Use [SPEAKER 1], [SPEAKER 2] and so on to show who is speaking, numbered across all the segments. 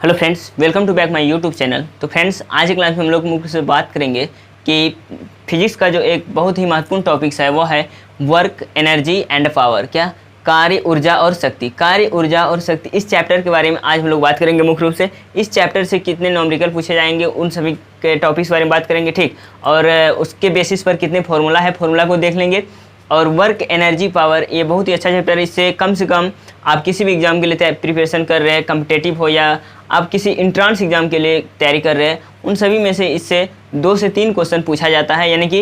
[SPEAKER 1] Hello friends, welcome to back my YouTube channel. तो friends, आज की क्लास में हम लोग मुख्य से बात करेंगे कि फिजिक्स का जो एक बहुत ही महत्वपूर्ण टॉपिक्स है वो है वर्क, एनर्जी एंड पावर। क्या? कार्य, ऊर्जा और शक्ति। कार्य, ऊर्जा और शक्ति, इस चैप्टर के बारे में आज हम लोग बात करेंगे। मुख्य रूप से इस चैप्टर से कितने न्यूमेरिकल पूछे जाएंगे उन सभी के टॉपिक्स के बारे में बात करेंगे, ठीक। और उसके बेसिस पर कितने फॉर्मूला है, फॉर्मूला को देख लेंगे। और वर्क, एनर्जी, पावर, ये बहुत ही अच्छा चैप्टर है। इससे कम से कम आप किसी भी एग्जाम के लिए प्रिपरेशन कर रहे हैं, कम्पिटेटिव हो या आप किसी इंट्रांस एग्जाम के लिए तैयारी कर रहे हैं, उन सभी में से इससे 2 से 3 क्वेश्चन पूछा जाता है। यानी कि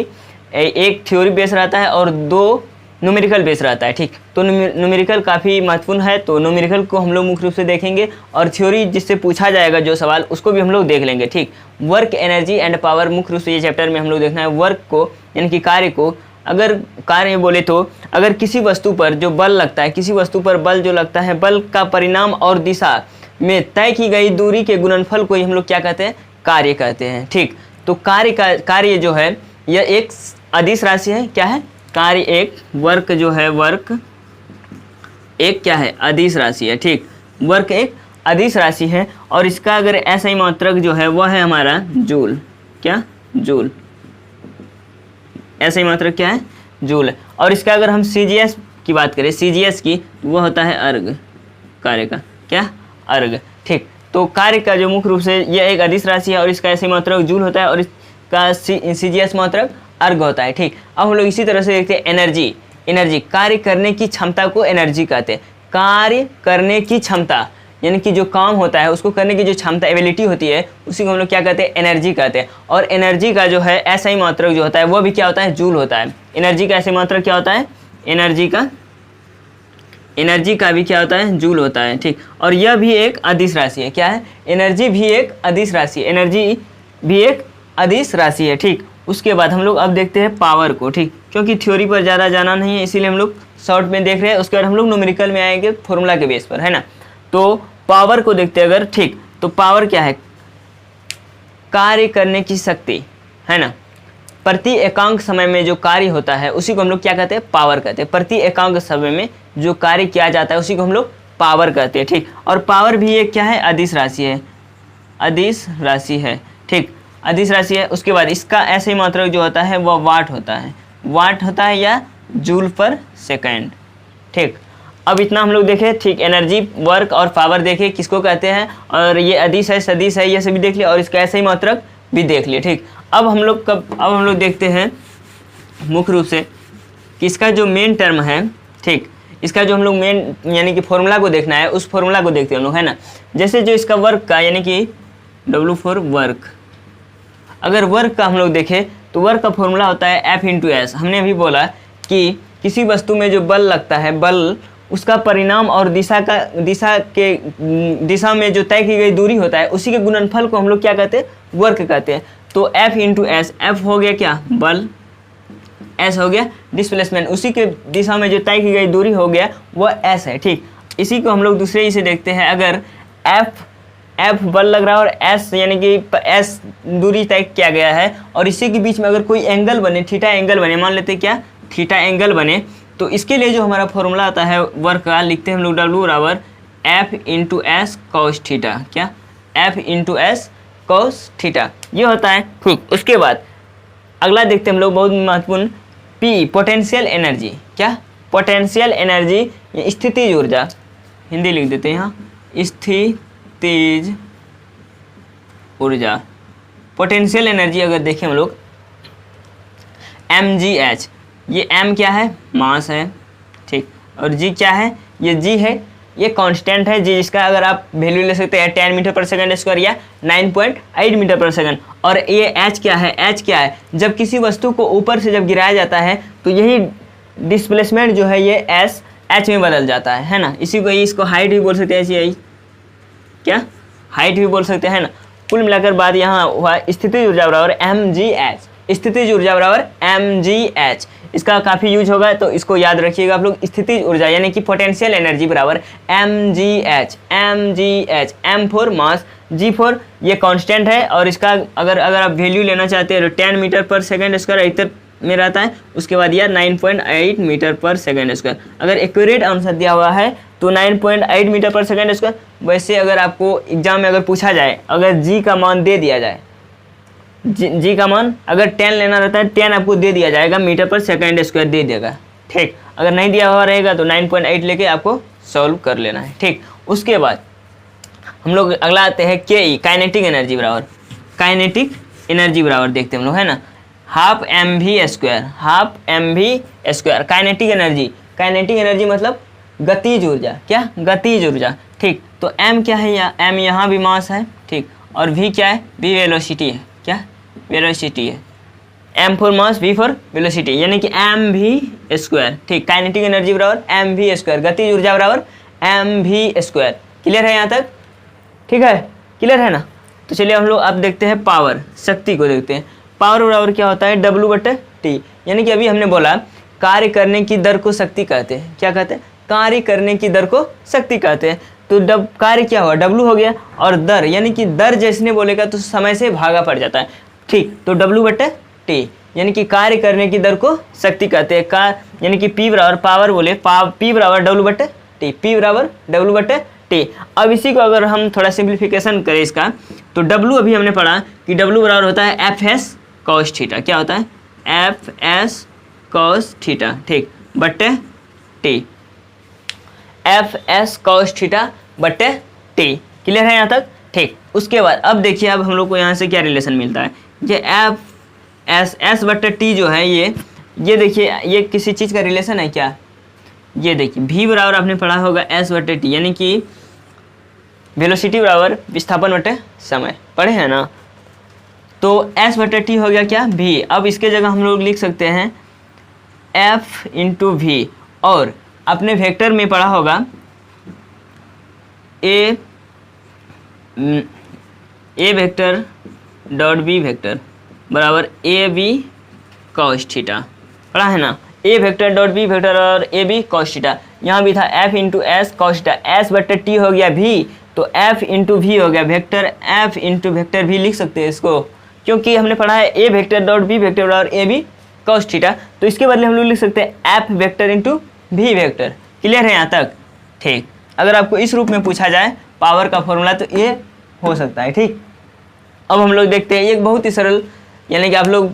[SPEAKER 1] एक थ्योरी बेस रहता है और 2 न्यूमेरिकल बेस रहता है, ठीक। तो न्यूमेरिकल काफ़ी महत्वपूर्ण है, तो न्यूमेरिकल को हम लोग मुख्य रूप से देखेंगे और थ्योरी जिससे पूछा जाएगा जो सवाल उसको भी हम लोग देख लेंगे, ठीक। वर्क, एनर्जी एंड पावर, मुख्य रूप से ये चैप्टर में हम लोग देखना है वर्क को, यानी कि कार्य को। अगर कार्य में बोले तो अगर किसी वस्तु पर जो बल लगता है, किसी वस्तु पर बल जो लगता है, बल का परिणाम और दिशा में तय की गई दूरी के गुणनफल को ही हम लोग क्या कहते हैं? कार्य कहते हैं, ठीक। तो कार्य जो है यह एक अदिश राशि है। क्या है? कार्य एक, वर्क जो है, वर्क एक क्या है? अदिश राशि है, ठीक। वर्क एक अदिश राशि है और इसका अगर ऐसा ही मात्रक जो है वह है हमारा जूल। क्या? जूल। ऐसा ही मात्रक क्या है? जूल है। और इसका अगर हम CGS की बात करें, CGS की, वो होता है अर्ग। कार्य का क्या? अर्ग, ठीक। तो कार्य का जो मुख्य रूप से यह एक अदिश राशि है और इसका ऐसे मात्रक जूल होता है और इसका CGS मात्रक अर्ग होता है, ठीक। अब हम लोग इसी तरह से देखते हैं एनर्जी। एनर्जी, कार्य करने की क्षमता को एनर्जी कहते हैं। कार्य करने की क्षमता यानी कि जो काम होता है उसको करने की जो क्षमता, एबिलिटी होती है, उसी को हम लोग क्या कहते हैं? एनर्जी कहते हैं। और एनर्जी का जो है ऐसा ही मात्रक जो होता है वो भी क्या होता है? जूल होता है। एनर्जी का ऐसे मात्रक क्या होता है? एनर्जी का भी क्या होता है? जूल होता है, ठीक। और यह भी एक अदिश राशि है। क्या है? एनर्जी भी एक अदिश राशि है। एनर्जी भी एक अदिश राशि है, ठीक। उसके बाद हम लोग अब देखते हैं पावर को, ठीक। क्योंकि थ्योरी पर ज़्यादा जाना नहीं है इसीलिए हम लोग शॉर्ट में देख रहे हैं। उसके बाद हम लोग न्यूमेरिकल में आएंगे फॉर्मूला के बेस पर, है ना। तो पावर को देखते हैं अगर, ठीक। तो पावर क्या है? कार्य करने की शक्ति, है ना। प्रति एकांक समय में जो कार्य होता है उसी को हम लोग क्या कहते हैं? पावर कहते हैं। प्रति एकांक समय में जो कार्य किया जाता है उसी को हम लोग पावर कहते हैं, ठीक। और पावर भी एक क्या है? अदिश राशि है। अदिश राशि है, ठीक। अदिश राशि है। उसके बाद इसका ऐसे ही मात्रक जो होता है वह वाट होता है। वाट होता है या जूल पर सेकेंड, ठीक। अब इतना हम लोग देखें, ठीक। एनर्जी, वर्क और पावर देखें किसको कहते हैं, और ये अदिश है, सदिश है, ये सभी देख लिया और इसका ऐसे ही मात्रक भी देख लिए, ठीक। अब हम लोग देखते हैं मुख्य रूप से कि इसका जो मेन टर्म है, ठीक। इसका जो हम लोग मेन यानी कि फॉर्मूला को देखना है, उस फॉर्मूला को देखते हैं हम लोग, है ना। जैसे जो इसका वर्क का यानी कि W फॉर वर्क, अगर वर्क का हम लोग देखें तो वर्क का फॉर्मूला होता है F×S। हमने अभी बोला कि किसी वस्तु में जो बल लगता है, बल उसका परिणाम और दिशा में जो तय की गई दूरी होता है उसी के गुणनफल को हम लोग क्या कहते हैं? वर्क कहते हैं। तो F×S, F हो गया क्या? बल, S हो गया डिस्प्लेसमेंट, उसी के दिशा में जो तय की गई दूरी हो गया वह S है, ठीक। इसी को हम लोग दूसरे से देखते हैं। अगर F बल लग रहा है और S यानी कि S दूरी तय किया गया है और इसी के बीच में अगर कोई एंगल बने, थीटा एंगल बने, मान लेते हैं क्या? थीटा एंगल बने, तो इसके लिए जो हमारा फॉर्मूला आता है वर्क का, लिखते हैं हम लोग W बराबर F×S cos थीटा। क्या? F×S cos थीटा, ये होता है, ठीक। उसके बाद अगला देखते हैं हम लोग, बहुत महत्वपूर्ण, P, पोटेंशियल एनर्जी। क्या? पोटेंशियल एनर्जी, स्थितिज ऊर्जा, हिंदी लिख देते हैं यहाँ, स्थितिज ऊर्जा। पोटेंशियल एनर्जी अगर देखें हम लोग mgh, ये m क्या है? मास है, ठीक। और g क्या है? ये g है, ये कांस्टेंट है g, जिसका अगर आप वैल्यू ले सकते हैं 10 मीटर पर सेकंड स्क्वायर या 9.8 मीटर पर सेकंड। और ये h क्या है? h क्या है? जब किसी वस्तु को ऊपर से जब गिराया जाता है तो यही डिस्प्लेसमेंट जो है ये h में बदल जाता है ना। इसको हाइट भी बोल सकते हैं, ऐसी क्या? हाइट भी बोल सकते हैं ना। कुल मिलाकर बात यहाँ हुआ स्थितिज ऊर्जा बराबर mgh। स्थितिज ऊर्जा बराबर mgh, इसका काफ़ी यूज होगा तो इसको याद रखिएगा आप लोग। स्थितिज ऊर्जा यानी कि पोटेंशियल एनर्जी बराबर mgh। m for mass, g for ये कांस्टेंट है और इसका अगर आप वैल्यू लेना चाहते हैं तो 10 मीटर पर सेकेंड स्क्वायर इधर में रहता है। उसके बाद यह 9.8 मीटर पर सेकेंड स्क्वायर। अगर एक्यूरेट आंसर दिया हुआ है तो 9.8 मीटर पर सेकेंड स्क्वायर। वैसे अगर आपको एग्जाम में अगर पूछा जाए, अगर जी का मान दे दिया जाए, जी का मान अगर 10 लेना रहता है, 10 आपको दे दिया जाएगा मीटर पर सेकेंड स्क्वायर दे देगा, ठीक। अगर नहीं दिया हुआ रहेगा तो 9.8 लेके आपको सॉल्व कर लेना है, ठीक। उसके बाद हम लोग अगला आते हैं के ई, काइनेटिक एनर्जी बराबर, काइनेटिक एनर्जी बराबर देखते हैं हम लोग, है ना, half M V square, half M V square. Kinetic energy मतलब गतिज ऊर्जा, क्या, गतिज ऊर्जा, ठीक। तो एम क्या है, एम यहाँ भी मास है, ठीक, और वी क्या है, वी वेलोसिटी है, क्या, वेलोसिटी है। M for mass, V for velocity, यानी कि एम वी स्क्वायर, ठीक। काइनेटिक एनर्जी बराबर एम वी स्क्वायर, गतिज ऊर्जा बराबर एम वी स्क्वायर। क्लियर है यहाँ तक, ठीक है, क्लियर है ना। तो चलिए हम लोग अब देखते हैं पावर, शक्ति को देखते हैं। पावर बराबर क्या होता है, W/T, यानी कि अभी हमने बोला कार्य करने की दर को शक्ति कहते हैं, क्या कहते हैं, कार्य करने की दर को शक्ति कहते हैं। तो कार्य क्या हुआ, W हो गया, और दर यानी कि दर जिसने बोलेगा तो समय से भागा पड़ जाता है, ठीक। तो W/T यानी कि कार्य करने की दर को शक्ति कहते हैं। यानी कि P बराबर, पावर बोले P बराबर W/T, P बराबर W/T। अब इसी को अगर हम थोड़ा सिंप्लीफिकेशन करें इसका, तो W अभी हमने पढ़ा कि W बराबर होता है Fs cos थीटा, क्या होता है, Fs cos थीटा, ठीक, बट्टे T, Fs cos थीटा बट्टे T। क्लियर है यहाँ तक, ठीक। उसके बाद अब देखिए, अब हम लोग को यहाँ से क्या रिलेशन मिलता है, ये S/T जो है, ये देखिए, ये किसी चीज़ का रिलेशन है क्या, ये देखिए V बराबर आपने पढ़ा होगा S/T, यानी कि वेलोसिटी बराबर विस्थापन बटे समय, पढ़े हैं ना। तो S/T हो गया क्या, V। अब इसके जगह हम लोग लिख सकते हैं F × V, और अपने वेक्टर में पढ़ा होगा A vector dot B vector बराबर AB cos थीटा, पढ़ा है ना, A vector dot B vector और AB cos थीटा। यहाँ भी था F × S cos theta, S/T हो गया V, तो F × V हो गया वेक्टर, F × वेक्टर भी लिख सकते हैं इसको, क्योंकि हमने पढ़ा है A vector dot B vector और AB cos थीटा, तो इसके बदले हम लोग लिख सकते हैं F vector × V vector. Clear है यहाँ तक, ठीक। अगर आपको इस रूप में पूछा जाए पावर का फॉर्मूला तो ये हो सकता है, ठीक। अब हम लोग देखते हैं, एक बहुत ही सरल, यानी कि आप लोग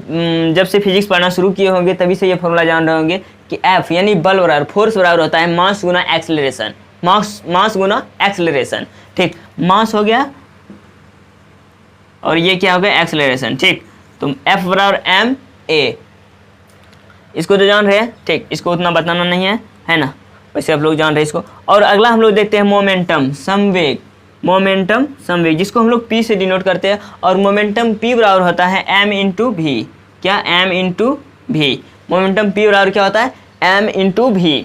[SPEAKER 1] जब से फिजिक्स पढ़ना शुरू किए होंगे तभी से ये फॉर्मूला जान रहे होंगे कि F यानी बल बराबर, फोर्स बराबर होता है मास गुना एक्सेलरेशन, मास गुना एक्सेलरेशन, ठीक। मास हो गया और ये क्या हो गया, एक्सेलरेशन, ठीक। तो F बराबर ma, इसको तो जान रहे हैं, ठीक, इसको उतना बताना नहीं है ना, वैसे आप लोग जान रहे हैं इसको। और अगला हम लोग देखते हैं मोमेंटम, संवेग, मोमेंटम संवेग, जिसको हम लोग P से डिनोट करते हैं, और मोमेंटम P बराबर होता है m × V, क्या, m × V। मोमेंटम P बराबर क्या होता है, m × V,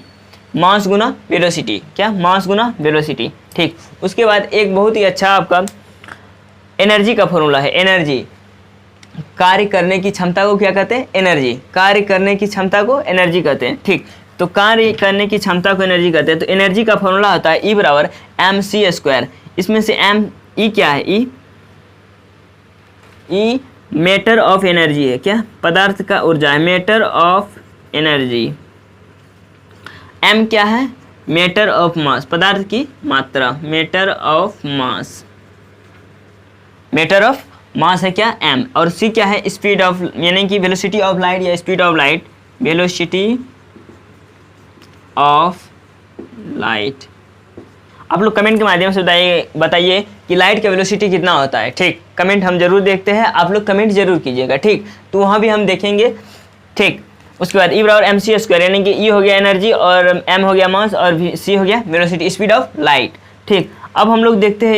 [SPEAKER 1] मास गुना वेलोसिटी, क्या, मास गुना वेलोसिटी, ठीक। उसके बाद एक बहुत ही अच्छा आपका एनर्जी का फॉर्मूला है, एनर्जी, कार्य करने की क्षमता को क्या कहते हैं, एनर्जी, कार्य करने की क्षमता को एनर्जी कहते हैं, ठीक। तो कार्य करने की क्षमता को एनर्जी कहते हैं। तो एनर्जी का फॉर्मूला होता है E बराबर mc²। इसमें से E क्या है, E मैटर ऑफ एनर्जी है, क्या, पदार्थ का ऊर्जा है, मैटर ऑफ एनर्जी। M क्या है, मैटर ऑफ मास, पदार्थ की मात्रा, matter of mass, matter of mass है क्या, M। और C क्या है, स्पीड ऑफ, यानी कि वेलोसिटी ऑफ लाइट या speed of light, velocity of light. आप लोग कमेंट के माध्यम से बताइए कि लाइट का वेलोसिटी कितना होता है, ठीक। कमेंट हम जरूर देखते हैं, आप लोग कमेंट जरूर कीजिएगा, ठीक, तो वहाँ भी हम देखेंगे, ठीक। उसके बाद E बराबर mc², यानी कि E हो गया एनर्जी और M हो गया मास और C हो गया वेलोसिटी, स्पीड ऑफ लाइट, ठीक। अब हम लोग देखते हैं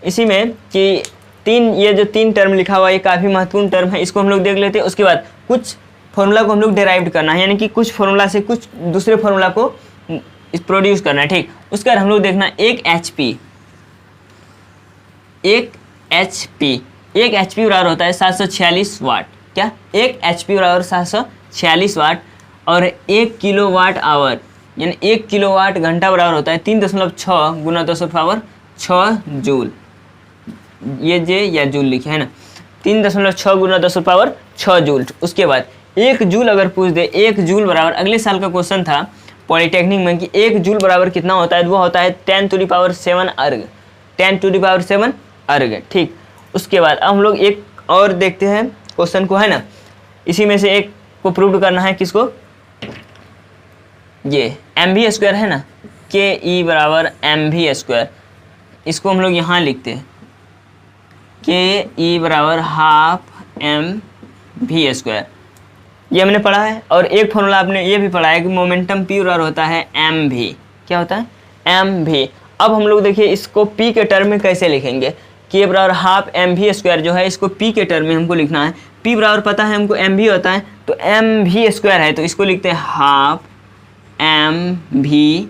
[SPEAKER 1] इसी में कि ये जो तीन टर्म लिखा हुआ है, ये काफ़ी महत्वपूर्ण टर्म है, इसको हम लोग देख लेते हैं। उसके बाद कुछ फॉर्मूला को हम लोग डेराइव करना है, यानी कि कुछ फॉर्मूला से कुछ दूसरे फॉर्मूला को प्रोड्यूस करना है, ठीक। उसके बाद हम लोग देखना 1 HP बराबर होता है 746 वाट, क्या, 1 HP बराबर 746 वाट, और 1 किलोवाट आवर यानी 1 किलोवाट घंटा बराबर होता है 3.6 गुना 10⁻6 जूल, ये जे या जूल लिखे है ना, 3.6 गुना 10⁻6 जूल। उसके बाद 1 जूल अगर पूछ दे, 1 जूल बराबर, अगले साल का क्वेश्चन था पॉलीटेक्निक में कि 1 जूल बराबर कितना होता है, तो वो होता है 10⁷ अर्ग, 10⁷ अर्ग। ठीक, उसके बाद अब हम लोग एक और देखते हैं क्वेश्चन को, है ना। इसी में से एक को प्रूव करना है, किसको, ये mv² है ना, ke बराबर mv²। इसको हम लोग यहाँ लिखते हैं ke बराबर ½ mv²। ये हमने पढ़ा है। और एक फॉर्मूला आपने ये भी पढ़ा है कि मोमेंटम p बराबर होता है mv। क्या होता है, mv। अब हम लोग देखिए इसको p के टर्म में कैसे लिखेंगे। k बराबर ½ mv² जो है, इसको p के टर्म में हमको लिखना है। p बराबर पता है हमको mv होता है, तो mv² है, तो इसको लिखते हैं ½ mv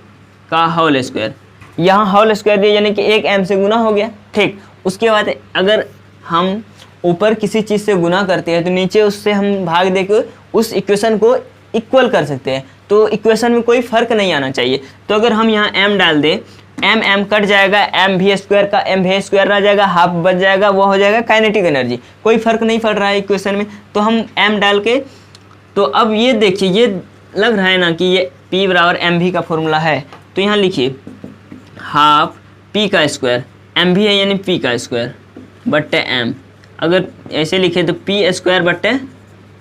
[SPEAKER 1] का होल स्क्वायर। यहाँ होल स्क्वायर दिया यानी कि 1 m से गुना हो गया। ठीक, उसके बाद अगर हम ऊपर किसी चीज़ से गुना करते हैं तो नीचे उससे हम भाग देकर उस इक्वेशन को इक्वल कर सकते हैं, तो इक्वेशन में कोई फर्क नहीं आना चाहिए। तो अगर हम यहाँ m डाल दें, m कट जाएगा, mv² का mv² रह जाएगा, हाफ बच जाएगा, वो हो जाएगा काइनेटिक एनर्जी। कोई फर्क नहीं पड़ रहा है इक्वेशन में, तो हम m डाल के, तो अब ये देखिए, ये लग रहा है ना कि ये p बराबर mv का फॉर्मूला है, तो यहाँ लिखिए ½ p का स्क्वायर, mv है यानी p का स्क्वायर बट्टे m। अगर ऐसे लिखे तो p² बट्टे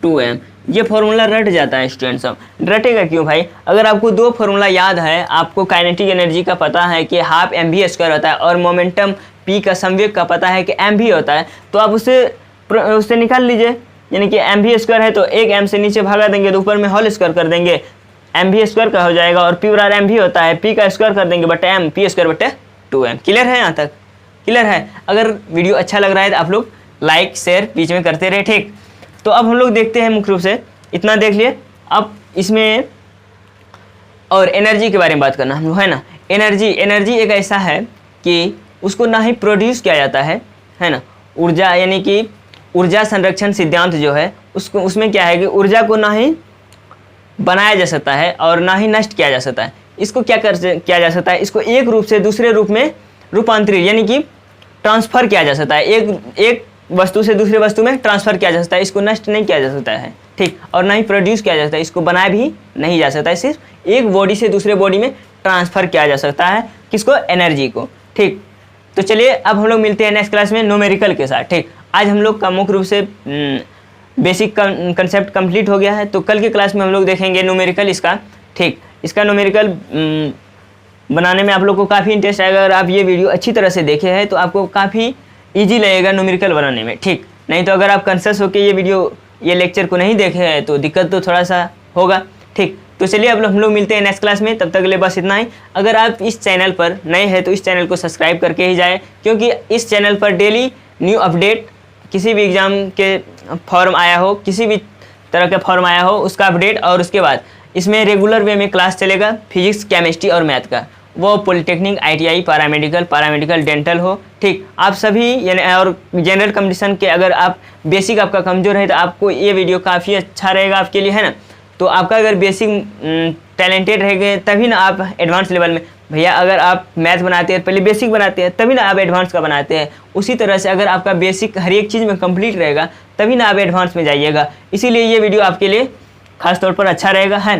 [SPEAKER 1] 2m। ये फॉर्मूला रट जाता है स्टूडेंट सब। रटेगा क्यों भाई, अगर आपको 2 फॉर्मूला याद है, आपको काइनेटिक एनर्जी का पता है कि ½ mv² होता है और मोमेंटम p का संवेग का पता है कि mv होता है, तो आप उससे निकाल लीजिए। यानी कि mv² है तो 1 m से नीचे भागा देंगे तो ऊपर में होल स्क्वायर कर देंगे, mv² का हो जाएगा। और p बराबर mv होता है, p का स्क्वायर कर देंगे बट्टे m, p² बट्टे 2m। क्लियर है, यहाँ तक क्लियर है। अगर वीडियो अच्छा लग रहा है तो आप लोग लाइक शेयर बीच में करते रहे। ठीक, तो अब हम लोग देखते हैं, मुख्य रूप से इतना देख लिए। अब इसमें और एनर्जी के बारे में बात करना हम लोग, है ना। एनर्जी एक ऐसा है कि उसको ना ही प्रोड्यूस किया जाता है ना। ऊर्जा यानी कि ऊर्जा संरक्षण सिद्धांत जो है उसको, उसमें क्या है कि ऊर्जा को ना ही बनाया जा सकता है और ना ही नष्ट किया जा सकता है। इसको किया जा सकता है, इसको एक रूप से दूसरे रूप में रूपांतरित यानी कि ट्रांसफ़र किया जा सकता है। एक वस्तु से दूसरे वस्तु में ट्रांसफ़र किया जा सकता है, इसको नष्ट नहीं किया जा सकता है। ठीक, और ना ही प्रोड्यूस किया जा सकता है, इसको बनाया भी नहीं जा सकता है। सिर्फ एक बॉडी से दूसरे बॉडी में ट्रांसफ़र किया जा सकता है, किसको, एनर्जी को। ठीक, तो चलिए अब हम लोग मिलते हैं नेक्स्ट क्लास में न्यूमेरिकल के साथ। ठीक, आज हम लोग का मुख्य रूप से बेसिक कंसेप्ट कंप्लीट हो गया है, तो कल के क्लास में हम लोग देखेंगे न्यूमेरिकल इसका। ठीक, इसका न्यूमेरिकल बनाने में आप लोग को काफ़ी इंटरेस्ट आएगा। अगर आप ये वीडियो अच्छी तरह से देखे हैं तो आपको काफ़ी ईजी लगेगा न्यूमेरिकल बनाने में। ठीक, नहीं तो अगर आप कंसस होकर ये लेक्चर को नहीं देखे हैं तो दिक्कत तो थोड़ा सा होगा। ठीक, तो चलिए अब हम लोग मिलते हैं नेक्स्ट क्लास में, तब तक के लिए बस इतना ही। अगर आप इस चैनल पर नए हैं तो इस चैनल को सब्सक्राइब करके ही जाएँ, क्योंकि इस चैनल पर डेली न्यू अपडेट, किसी भी एग्ज़ाम के फॉर्म आया हो, किसी भी तरह का फॉर्म आया हो उसका अपडेट, और उसके बाद इसमें रेगुलर वे में क्लास चलेगा फिजिक्स, केमिस्ट्री और मैथ का, वो पॉलिटेक्निक, ITI, पैरामेडिकल, डेंटल हो। ठीक, आप सभी यानी और जनरल कंपटीशन के अगर आप बेसिक आपका कमज़ोर है तो आपको ये वीडियो काफ़ी अच्छा रहेगा आपके लिए, है ना। तो आपका अगर बेसिक टैलेंटेड रहेंगे तभी ना आप एडवांस लेवल में, भैया अगर आप मैथ बनाते हैं पहले बेसिक बनाते हैं तभी ना आप एडवांस का बनाते हैं। उसी तरह से अगर आपका बेसिक हर एक चीज़ में कंप्लीट रहेगा तभी ना आप एडवांस में जाइएगा। इसीलिए ये वीडियो आपके लिए खास तौर पर अच्छा रहेगा, है।